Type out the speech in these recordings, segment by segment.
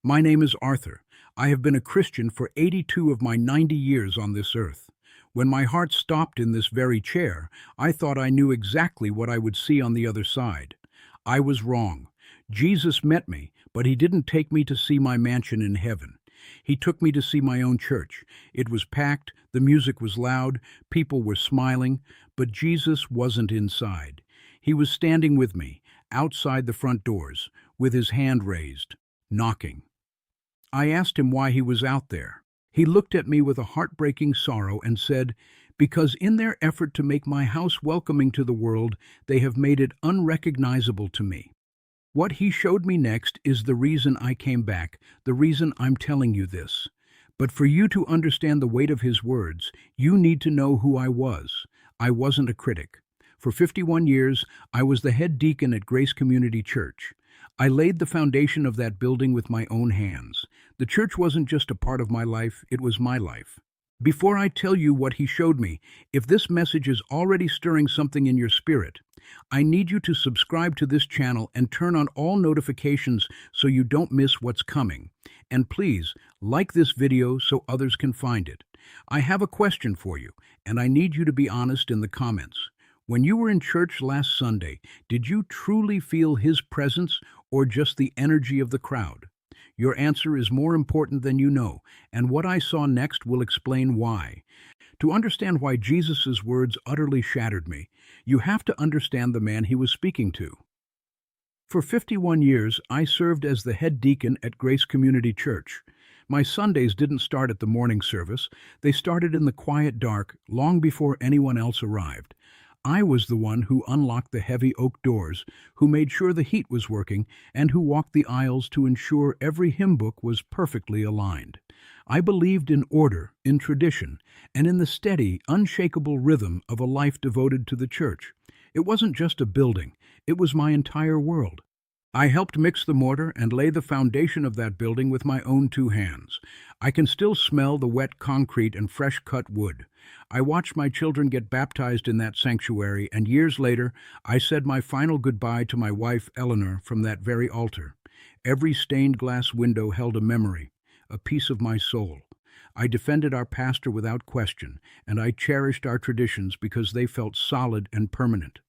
My name is Arthur. I have been a Christian for 82 of my 90 years on this earth. When my heart stopped in this very chair, I thought I knew exactly what I would see on the other side. I was wrong. Jesus met me, but he didn't take me to see my mansion in heaven. He took me to see my own church. It was packed, the music was loud, people were smiling, but Jesus wasn't inside. He was standing with me, outside the front doors, with his hand raised, knocking. I asked him why he was out there. He looked at me with a heartbreaking sorrow and said, "Because in their effort to make my house welcoming to the world, they have made it unrecognizable to me." What he showed me next is the reason I came back, the reason I'm telling you this. But for you to understand the weight of his words, you need to know who I was. I wasn't a critic. For 51 years, I was the head deacon at Grace Community Church. I laid the foundation of that building with my own hands. The church wasn't just a part of my life, it was my life. Before I tell you what he showed me, if this message is already stirring something in your spirit, I need you to subscribe to this channel and turn on all notifications so you don't miss what's coming. And please, like this video so others can find it. I have a question for you, and I need you to be honest in the comments. When you were in church last Sunday, did you truly feel his presence or just the energy of the crowd? Your answer is more important than you know, and what I saw next will explain why. To understand why Jesus' words utterly shattered me, you have to understand the man he was speaking to. For 51 years, I served as the head deacon at Grace Community Church. My Sundays didn't start at the morning service. They started in the quiet dark, long before anyone else arrived. I was the one who unlocked the heavy oak doors, who made sure the heat was working, and who walked the aisles to ensure every hymn book was perfectly aligned. I believed in order, in tradition, and in the steady, unshakable rhythm of a life devoted to the church. It wasn't just a building, it was my entire world. I helped mix the mortar and lay the foundation of that building with my own two hands. I can still smell the wet concrete and fresh-cut wood. I watched my children get baptized in that sanctuary, and years later, I said my final goodbye to my wife, Eleanor, from that very altar. Every stained glass window held a memory, a piece of my soul. I defended our pastor without question, and I cherished our traditions because they felt solid and permanent.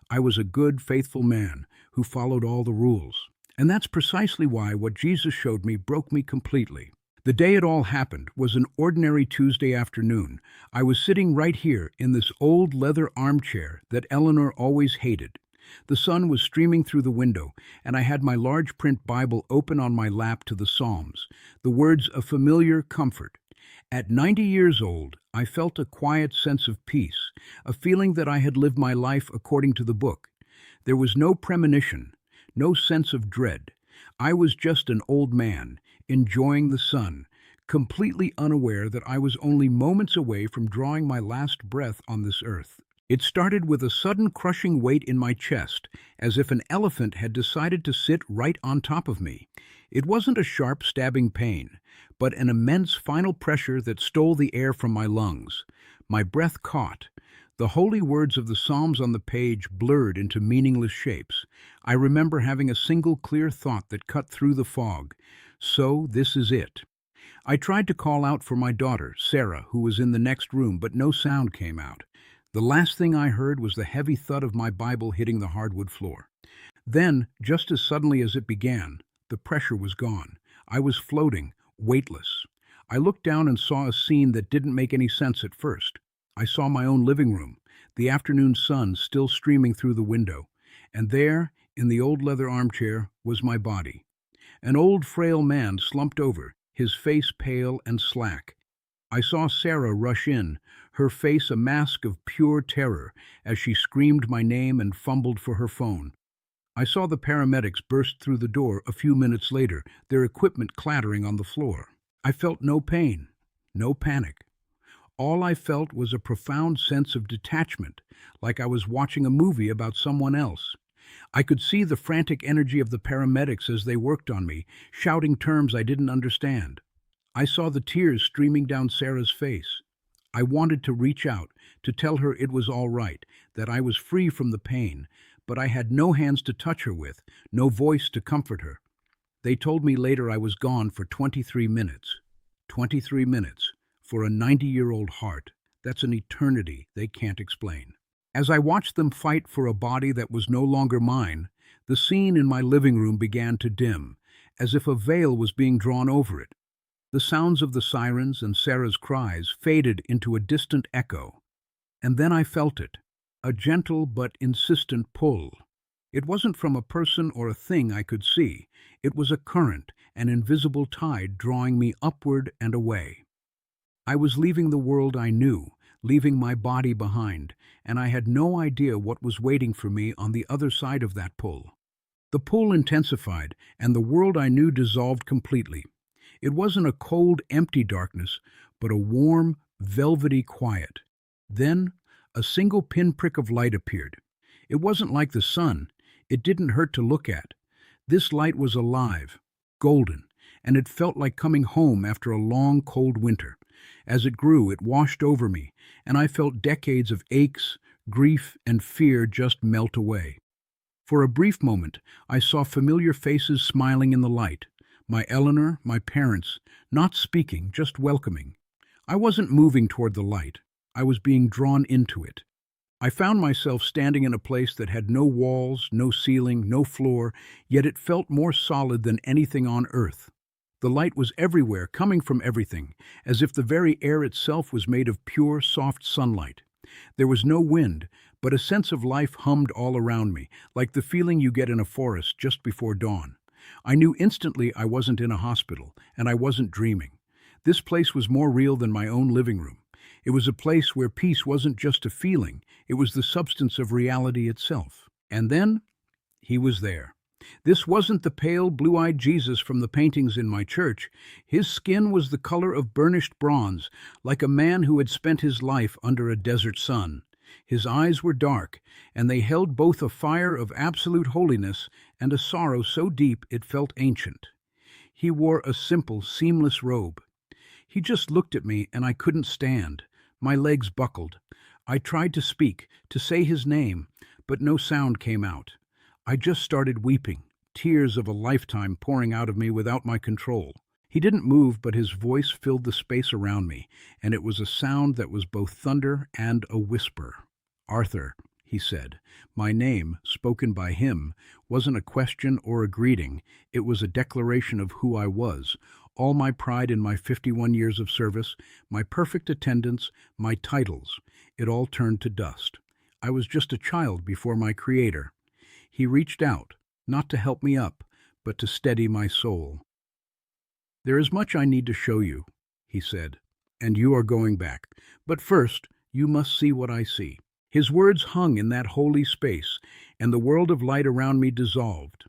I was a good, faithful man who followed all the rules. And that's precisely why what Jesus showed me broke me completely. The day it all happened was an ordinary Tuesday afternoon. I was sitting right here in this old leather armchair that Eleanor always hated. The sun was streaming through the window, and I had my large print Bible open on my lap to the Psalms, the words of familiar comfort. At 90 years old, I felt a quiet sense of peace, a feeling that I had lived my life according to the book. There was no premonition, no sense of dread. I was just an old man, enjoying the sun, completely unaware that I was only moments away from drawing my last breath on this earth. It started with a sudden crushing weight in my chest, as if an elephant had decided to sit right on top of me. It wasn't a sharp, stabbing pain, but an immense final pressure that stole the air from my lungs. My breath caught. The holy words of the Psalms on the page blurred into meaningless shapes. I remember having a single clear thought that cut through the fog. So this is it. I tried to call out for my daughter, Sarah, who was in the next room, but no sound came out. The last thing I heard was the heavy thud of my Bible hitting the hardwood floor. Then, just as suddenly as it began, the pressure was gone. I was floating, weightless. I looked down and saw a scene that didn't make any sense at first. I saw my own living room, the afternoon sun still streaming through the window, and there, in the old leather armchair, was my body. An old frail man slumped over, his face pale and slack. I saw Sarah rush in, her face a mask of pure terror, as she screamed my name and fumbled for her phone. I saw the paramedics burst through the door a few minutes later, their equipment clattering on the floor. I felt no pain, no panic. All I felt was a profound sense of detachment, like I was watching a movie about someone else. I could see the frantic energy of the paramedics as they worked on me, shouting terms I didn't understand. I saw the tears streaming down Sarah's face. I wanted to reach out, to tell her it was all right, that I was free from the pain, but I had no hands to touch her with, no voice to comfort her. They told me later I was gone for 23 minutes. 23 minutes. For a 90-year-old heart, that's an eternity they can't explain. As I watched them fight for a body that was no longer mine, the scene in my living room began to dim, as if a veil was being drawn over it. The sounds of the sirens and Sarah's cries faded into a distant echo. And then I felt it, a gentle but insistent pull. It wasn't from a person or a thing I could see. It was a current, an invisible tide drawing me upward and away. I was leaving the world I knew, leaving my body behind, and I had no idea what was waiting for me on the other side of that pull. The pull intensified, and the world I knew dissolved completely. It wasn't a cold, empty darkness, but a warm, velvety quiet. Then, a single pinprick of light appeared. It wasn't like the sun. It didn't hurt to look at. This light was alive, golden, and it felt like coming home after a long, cold winter. As it grew, it washed over me, and I felt decades of aches, grief, and fear just melt away. For a brief moment, I saw familiar faces smiling in the light. My Eleanor, my parents, not speaking, just welcoming. I wasn't moving toward the light. I was being drawn into it. I found myself standing in a place that had no walls, no ceiling, no floor, yet it felt more solid than anything on earth. The light was everywhere, coming from everything, as if the very air itself was made of pure, soft sunlight. There was no wind, but a sense of life hummed all around me, like the feeling you get in a forest just before dawn. I knew instantly I wasn't in a hospital, and I wasn't dreaming. This place was more real than my own living room. It was a place where peace wasn't just a feeling, it was the substance of reality itself. And then, he was there. This wasn't the pale, blue-eyed Jesus from the paintings in my church. His skin was the color of burnished bronze, like a man who had spent his life under a desert sun. His eyes were dark, and they held both a fire of absolute holiness and a sorrow so deep it felt ancient. He wore a simple, seamless robe. He just looked at me, and I couldn't stand. My legs buckled. I tried to speak, to say his name, but no sound came out. I just started weeping, tears of a lifetime pouring out of me without my control. He didn't move, but his voice filled the space around me, and it was a sound that was both thunder and a whisper. "Arthur," he said. My name, spoken by him, wasn't a question or a greeting. It was a declaration of who I was. All my pride in my 51 years of service, my perfect attendance, my titles, it all turned to dust. I was just a child before my Creator. He reached out, not to help me up, but to steady my soul. "There is much I need to show you," he said, "and you are going back. But first, you must see what I see." His words hung in that holy space, and the world of light around me dissolved.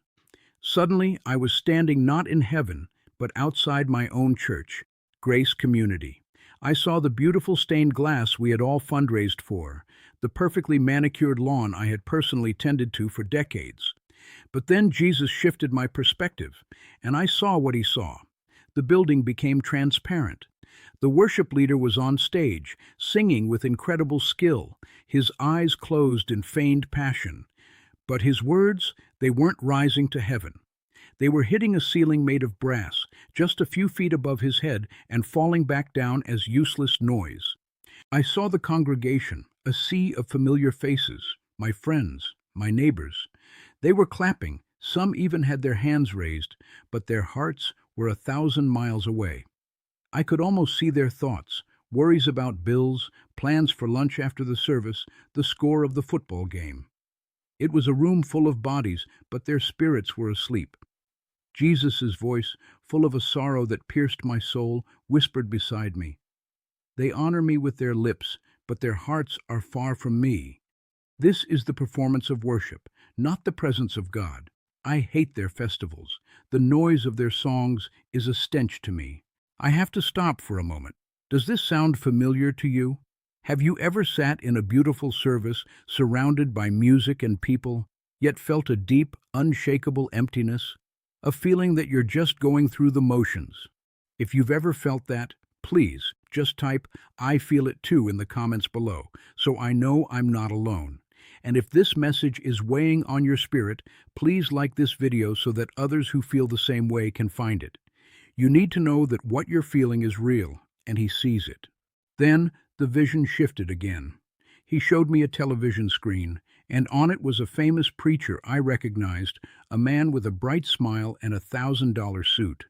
Suddenly, I was standing not in heaven, but outside my own church, Grace Community. I saw the beautiful stained glass we had all fundraised for, the perfectly manicured lawn I had personally tended to for decades. But then Jesus shifted my perspective, and I saw what he saw. The building became transparent. The worship leader was on stage, singing with incredible skill, his eyes closed in feigned passion. But his words, they weren't rising to heaven. They were hitting a ceiling made of brass, just a few feet above his head, and falling back down as useless noise. I saw the congregation, a sea of familiar faces, my friends, my neighbors. They were clapping, some even had their hands raised, but their hearts were 1,000 miles away. I could almost see their thoughts, worries about bills, plans for lunch after the service, the score of the football game. It was a room full of bodies, but their spirits were asleep. Jesus' voice, full of a sorrow that pierced my soul, whispered beside me, "They honor me with their lips, but their hearts are far from me." This is the performance of worship, not the presence of God. I hate their festivals. The noise of their songs is a stench to me. I have to stop for a moment. Does this sound familiar to you? Have you ever sat in a beautiful service, surrounded by music and people, yet felt a deep, unshakable emptiness? A feeling that you're just going through the motions. If you've ever felt that, please just type "I feel it too" in the comments below, so I know I'm not alone. And if this message is weighing on your spirit, please like this video so that others who feel the same way can find it. You need to know that what you're feeling is real, and he sees it. Then the vision shifted again. He showed me a television screen, and on it was a famous preacher I recognized, a man with a bright smile and $1,000 suit.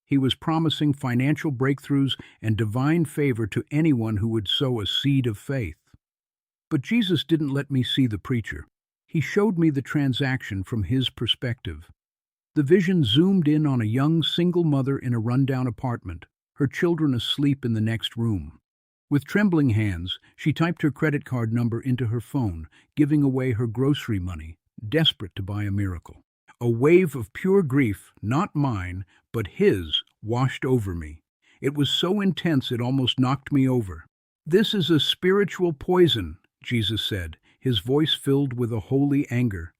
He was promising financial breakthroughs and divine favor to anyone who would sow a seed of faith. But Jesus didn't let me see the preacher. He showed me the transaction from his perspective. The vision zoomed in on a young single mother in a rundown apartment, her children asleep in the next room. With trembling hands, she typed her credit card number into her phone, giving away her grocery money, desperate to buy a miracle. A wave of pure grief, not mine, but his, washed over me. It was so intense it almost knocked me over. "This is a spiritual poison," Jesus said, his voice filled with a holy anger.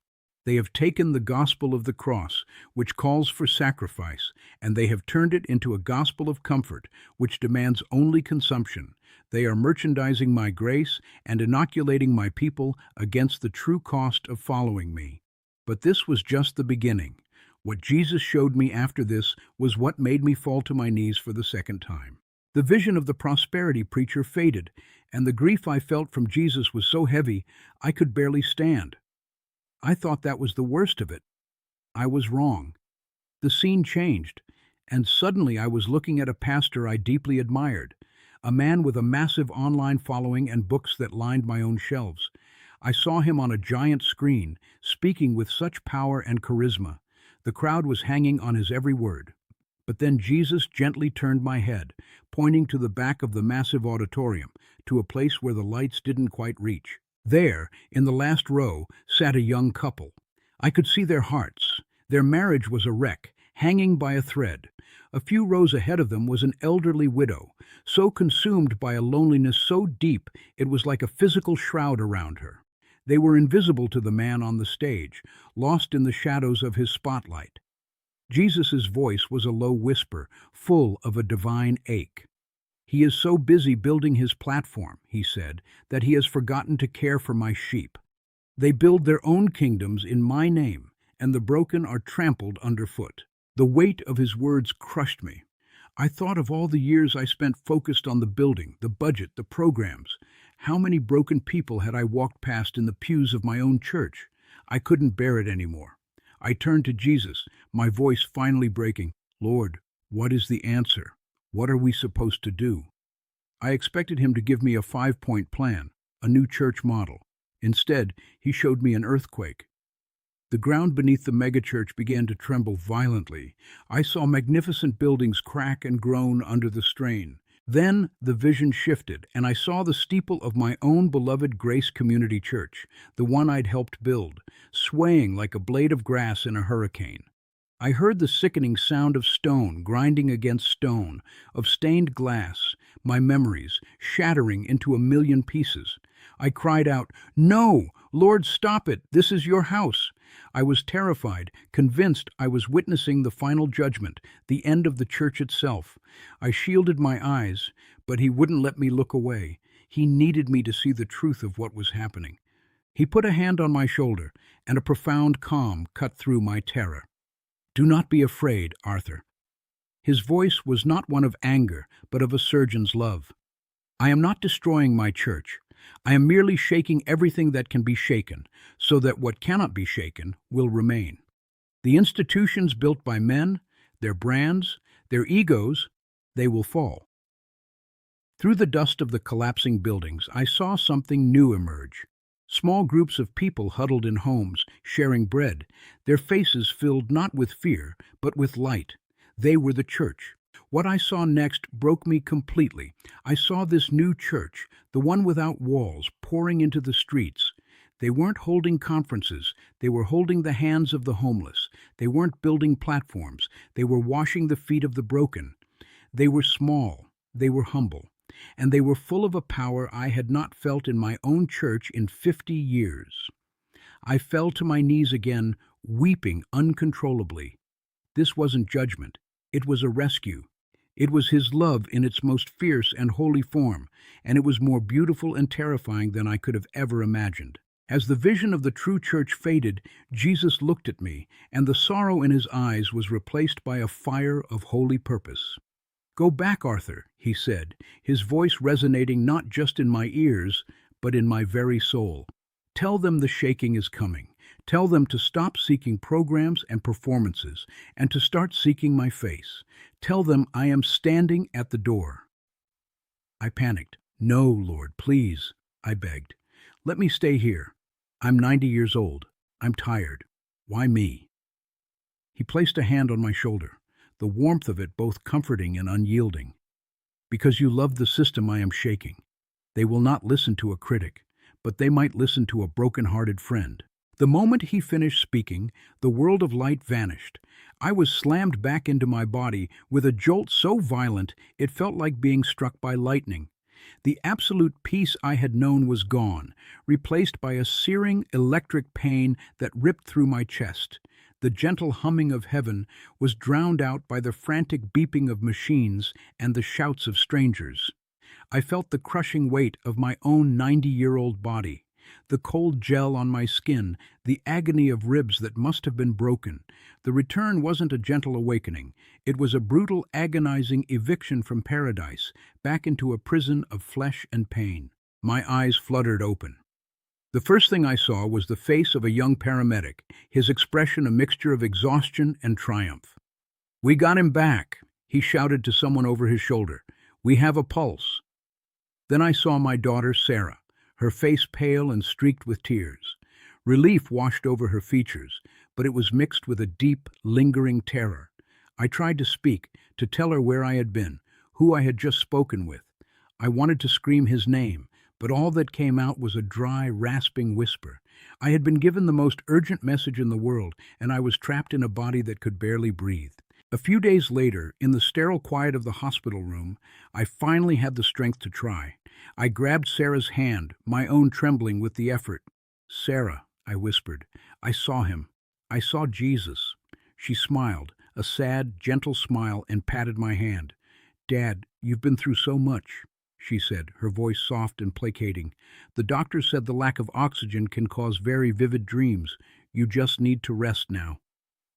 "They have taken the gospel of the cross, which calls for sacrifice, and they have turned it into a gospel of comfort, which demands only consumption. They are merchandising my grace and inoculating my people against the true cost of following me." But this was just the beginning. What Jesus showed me after this was what made me fall to my knees for the second time. The vision of the prosperity preacher faded, and the grief I felt from Jesus was so heavy I could barely stand. I thought that was the worst of it. I was wrong. The scene changed, and suddenly I was looking at a pastor I deeply admired, a man with a massive online following and books that lined my own shelves. I saw him on a giant screen, speaking with such power and charisma. The crowd was hanging on his every word. But then Jesus gently turned my head, pointing to the back of the massive auditorium, to a place where the lights didn't quite reach. There, in the last row, sat a young couple. I could see their hearts. Their marriage was a wreck, hanging by a thread. A few rows ahead of them was an elderly widow, so consumed by a loneliness so deep it was like a physical shroud around her. They were invisible to the man on the stage, lost in the shadows of his spotlight. Jesus' voice was a low whisper, full of a divine ache. "He is so busy building his platform," he said, "that he has forgotten to care for my sheep. They build their own kingdoms in my name, and the broken are trampled underfoot." The weight of his words crushed me. I thought of all the years I spent focused on the building, the budget, the programs. How many broken people had I walked past in the pews of my own church? I couldn't bear it anymore. I turned to Jesus, my voice finally breaking. "Lord, what is the answer? What are we supposed to do?" I expected him to give me a 5-point plan, a new church model. Instead, he showed me an earthquake. The ground beneath the megachurch began to tremble violently. I saw magnificent buildings crack and groan under the strain. Then the vision shifted, and I saw the steeple of my own beloved Grace Community Church, the one I'd helped build, swaying like a blade of grass in a hurricane. I heard the sickening sound of stone grinding against stone, of stained glass, my memories shattering into a million pieces. I cried out, "No! Lord, stop it! This is your house!" I was terrified, convinced I was witnessing the final judgment, the end of the church itself. I shielded my eyes, but he wouldn't let me look away. He needed me to see the truth of what was happening. He put a hand on my shoulder, and a profound calm cut through my terror. "Do not be afraid, Arthur." His voice was not one of anger, but of a surgeon's love. "I am not destroying my church. I am merely shaking everything that can be shaken, so that what cannot be shaken will remain. The institutions built by men, their brands, their egos, they will fall." Through the dust of the collapsing buildings, I saw something new emerge. Small groups of people huddled in homes, sharing bread, their faces filled not with fear, but with light. They were the church. What I saw next broke me completely. I saw this new church, the one without walls, pouring into the streets. They weren't holding conferences. They were holding the hands of the homeless. They weren't building platforms. They were washing the feet of the broken. They were small. They were humble. And they were full of a power I had not felt in my own church in 50 years. I fell to my knees again, weeping uncontrollably. This wasn't judgment. It was a rescue. It was his love in its most fierce and holy form, and it was more beautiful and terrifying than I could have ever imagined. As the vision of the true church faded, Jesus looked at me, and the sorrow in his eyes was replaced by a fire of holy purpose. "Go back, Arthur," he said, his voice resonating not just in my ears, but in my very soul. "Tell them the shaking is coming. Tell them to stop seeking programs and performances, and to start seeking my face. Tell them I am standing at the door." I panicked. "No, Lord, please," I begged. "Let me stay here. I'm 90 years old. I'm tired. Why me?" He placed a hand on my shoulder, the warmth of it both comforting and unyielding. "Because you love the system I am shaking. They will not listen to a critic, but they might listen to a broken-hearted friend." The moment he finished speaking, the world of light vanished. I was slammed back into my body with a jolt so violent it felt like being struck by lightning. The absolute peace I had known was gone, replaced by a searing electric pain that ripped through my chest. The gentle humming of heaven was drowned out by the frantic beeping of machines and the shouts of strangers. I felt the crushing weight of my own 90-year-old body, the cold gel on my skin, the agony of ribs that must have been broken. The return wasn't a gentle awakening. It was a brutal, agonizing eviction from paradise, back into a prison of flesh and pain. My eyes fluttered open. The first thing I saw was the face of a young paramedic, his expression a mixture of exhaustion and triumph. "We got him back," he shouted to someone over his shoulder. "We have a pulse." Then I saw my daughter, Sarah, her face pale and streaked with tears. Relief washed over her features, but it was mixed with a deep, lingering terror. I tried to speak, to tell her where I had been, who I had just spoken with. I wanted to scream his name, but all that came out was a dry, rasping whisper. I had been given the most urgent message in the world, and I was trapped in a body that could barely breathe. A few days later, in the sterile quiet of the hospital room, I finally had the strength to try. I grabbed Sarah's hand, my own trembling with the effort. "Sarah," I whispered, "I saw him. I saw Jesus." She smiled, a sad, gentle smile, and patted my hand. "Dad, you've been through so much," she said, her voice soft and placating. "The doctor said the lack of oxygen can cause very vivid dreams. You just need to rest now."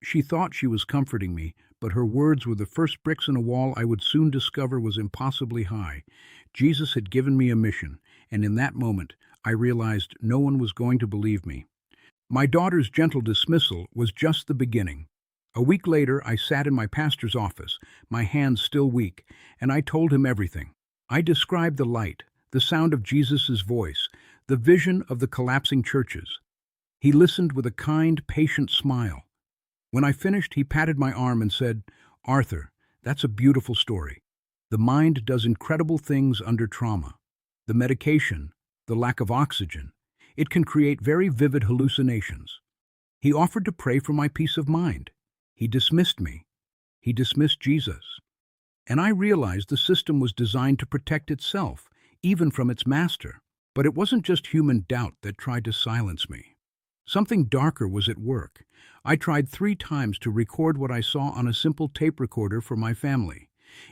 She thought she was comforting me, but her words were the first bricks in a wall I would soon discover was impossibly high. Jesus had given me a mission, and in that moment, I realized no one was going to believe me. My daughter's gentle dismissal was just the beginning. A week later, I sat in my pastor's office, my hands still weak, and I told him everything. I described the light, the sound of Jesus' voice, the vision of the collapsing churches. He listened with a kind, patient smile. When I finished, he patted my arm and said, "Arthur, that's a beautiful story. The mind does incredible things under trauma. The medication, the lack of oxygen, it can create very vivid hallucinations." He offered to pray for my peace of mind. He dismissed me. He dismissed Jesus. And I realized the system was designed to protect itself, even from its master. But it wasn't just human doubt that tried to silence me. Something darker was at work. I tried 3 times to record what I saw on a simple tape recorder for my family.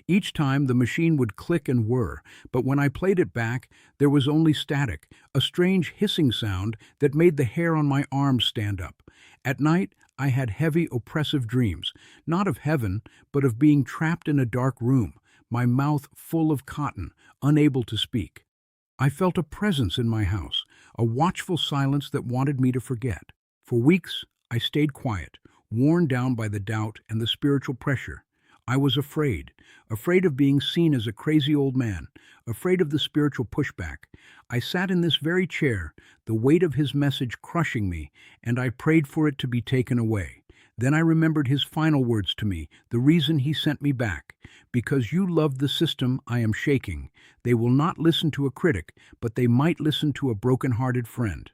Each time the machine would click and whir, but when I played it back, there was only static, a strange hissing sound that made the hair on my arms stand up. At night, I had heavy, oppressive dreams, not of heaven, but of being trapped in a dark room, my mouth full of cotton, unable to speak. I felt a presence in my house, a watchful silence that wanted me to forget. For weeks, I stayed quiet, worn down by the doubt and the spiritual pressure. I was afraid of being seen as a crazy old man, afraid of the spiritual pushback. I sat in this very chair, the weight of his message crushing me, and I prayed for it to be taken away. Then I remembered his final words to me, the reason he sent me back. "Because you love the system I am shaking. They will not listen to a critic, but they might listen to a broken-hearted friend."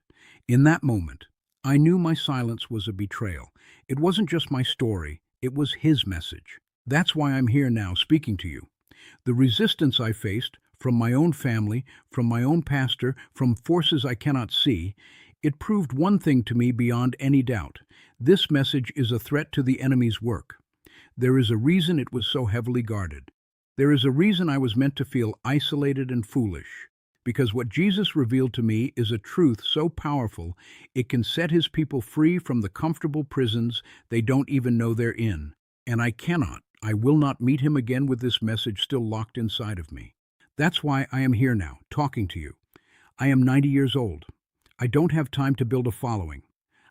In that moment, I knew my silence was a betrayal. It wasn't just my story, it was his message. That's why I'm here now speaking to you. The resistance I faced, from my own family, from my own pastor, from forces I cannot see, it proved one thing to me beyond any doubt. This message is a threat to the enemy's work. There is a reason it was so heavily guarded. There is a reason I was meant to feel isolated and foolish. because what Jesus revealed to me is a truth so powerful it can set his people free from the comfortable prisons they don't even know they're in. And I will not meet him again with this message still locked inside of me. That's why I am here now, talking to you. I am 90 years old. I don't have time to build a following.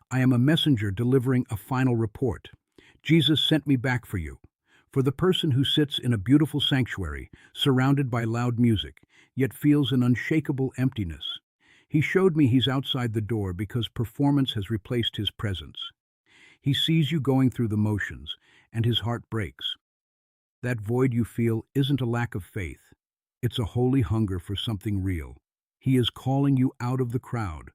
I am a messenger delivering a final report. Jesus sent me back for you, for the person who sits in a beautiful sanctuary, surrounded by loud music, yet feels an unshakable emptiness. He showed me he's outside the door because performance has replaced his presence. He sees you going through the motions, and his heart breaks. That void you feel isn't a lack of faith. It's a holy hunger for something real. He is calling you out of the crowd.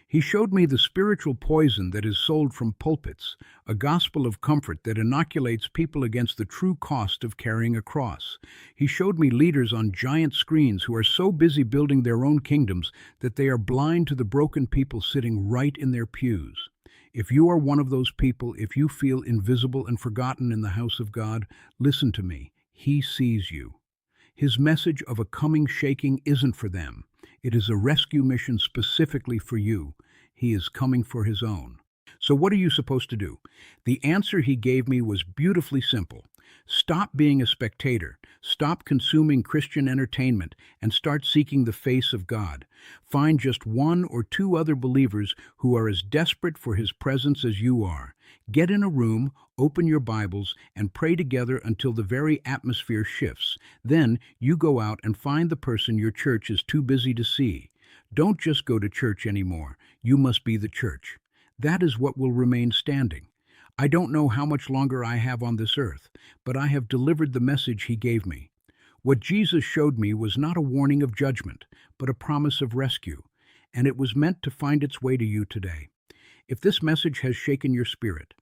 He showed me the spiritual poison that is sold from pulpits, a gospel of comfort that inoculates people against the true cost of carrying a cross. He showed me leaders on giant screens who are so busy building their own kingdoms that they are blind to the broken people sitting right in their pews. If you are one of those people, if you feel invisible and forgotten in the house of God, listen to me. He sees you. His message of a coming shaking isn't for them. It is a rescue mission specifically for you. He is coming for his own. So what are you supposed to do? The answer he gave me was beautifully simple. Stop being a spectator. Stop consuming Christian entertainment and start seeking the face of God. Find just one or two other believers who are as desperate for his presence as you are. Get in a room, open your Bibles, and pray together until the very atmosphere shifts. Then you go out and find the person your church is too busy to see. Don't just go to church anymore. You must be the church. That is what will remain standing. I don't know how much longer I have on this earth, but I have delivered the message he gave me. What Jesus showed me was not a warning of judgment, but a promise of rescue, and it was meant to find its way to you today. If this message has shaken your spirit,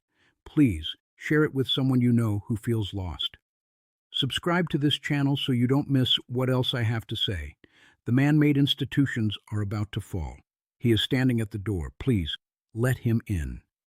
please share it with someone you know who feels lost. Subscribe to this channel so you don't miss what else I have to say. The man-made institutions are about to fall. He is standing at the door. Please, let him in.